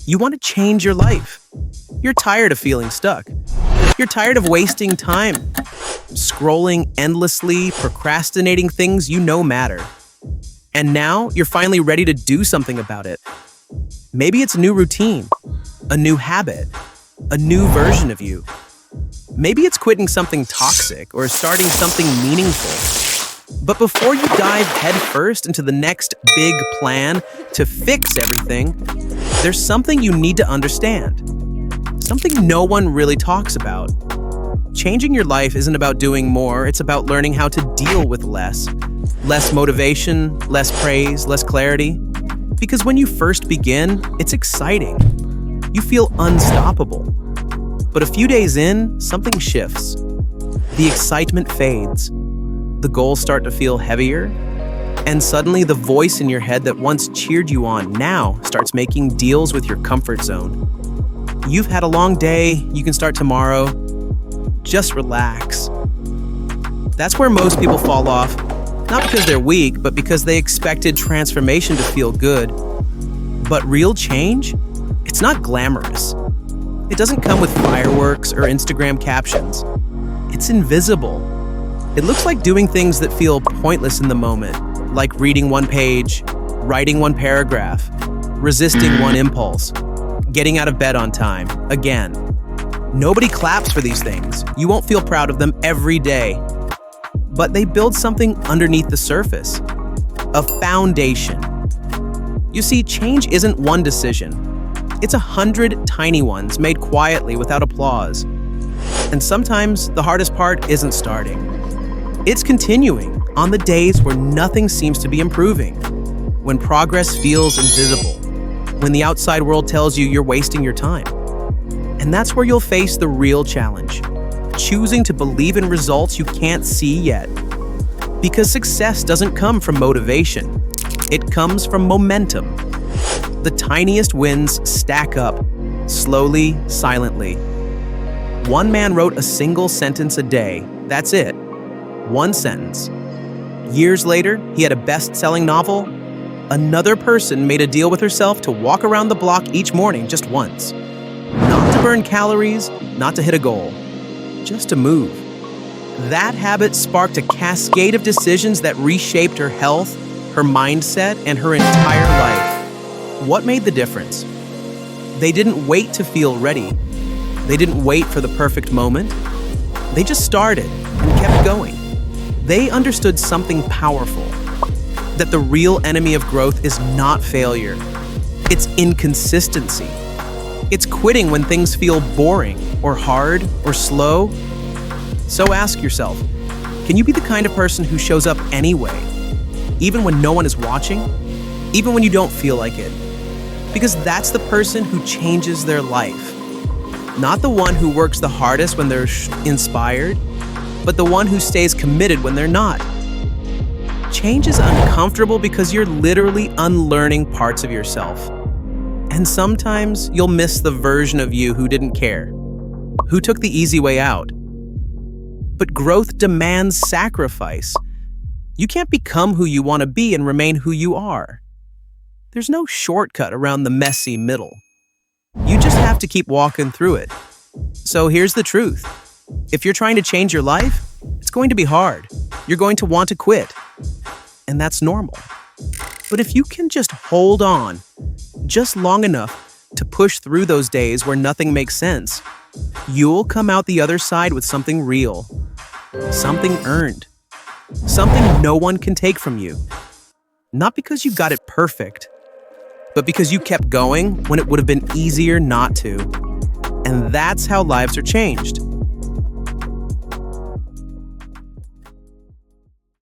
You want to change your life. You're tired of feeling stuck. You're tired of wasting time, scrolling endlessly, procrastinating things you know matter. And now you're finally ready to do something about it. Maybe it's a new routine, a new habit, a new version of you. Maybe it's quitting something toxic or starting something meaningful. But before you dive headfirst into the next big plan to fix everything, there's something you need to understand. Something no one really talks about. Changing your life isn't about doing more, it's about learning how to deal with less. Less motivation, less praise, less clarity. Because when you first begin, it's exciting. You feel unstoppable. But a few days in, something shifts. The excitement fades. The goals start to feel heavier. And suddenly the voice in your head that once cheered you on now starts making deals with your comfort zone. You've had a long day, you can start tomorrow. Just relax. That's where most people fall off. Not because they're weak, but because they expected transformation to feel good. But real change? It's not glamorous. It doesn't come with fireworks or Instagram captions. It's invisible. It looks like doing things that feel pointless in the moment, like reading one page, writing one paragraph, resisting one impulse, getting out of bed on time, again. Nobody claps for these things. You won't feel proud of them every day. But they build something underneath the surface, a foundation. You see, change isn't one decision. It's 100 tiny ones made quietly without applause. And sometimes the hardest part isn't starting. It's continuing on the days where nothing seems to be improving, when progress feels invisible, when the outside world tells you you're wasting your time. And that's where you'll face the real challenge, choosing to believe in results you can't see yet. Because success doesn't come from motivation, it comes from momentum. The tiniest wins stack up, slowly, silently. One man wrote a single sentence a day, that's it. One sentence. Years later, he had a best-selling novel. Another person made a deal with herself to walk around the block each morning just once. Not to burn calories, not to hit a goal, just to move. That habit sparked a cascade of decisions that reshaped her health, her mindset, and her entire life. What made the difference? They didn't wait to feel ready. They didn't wait for the perfect moment. They just started and kept going. They understood something powerful, that the real enemy of growth is not failure. It's inconsistency. It's quitting when things feel boring or hard or slow. So ask yourself, can you be the kind of person who shows up anyway, even when no one is watching, even when you don't feel like it? Because that's the person who changes their life. Not the one who works the hardest when they're inspired, but the one who stays committed when they're not. Change is uncomfortable because you're literally unlearning parts of yourself. And sometimes you'll miss the version of you who didn't care, who took the easy way out. But growth demands sacrifice. You can't become who you want to be and remain who you are. There's no shortcut around the messy middle. You just have to keep walking through it. So here's the truth. If you're trying to change your life, it's going to be hard. You're going to want to quit. And that's normal. But if you can just hold on, just long enough to push through those days where nothing makes sense, you'll come out the other side with something real, something earned, something no one can take from you. Not because you got it perfect, but because you kept going when it would have been easier not to. And that's how lives are changed.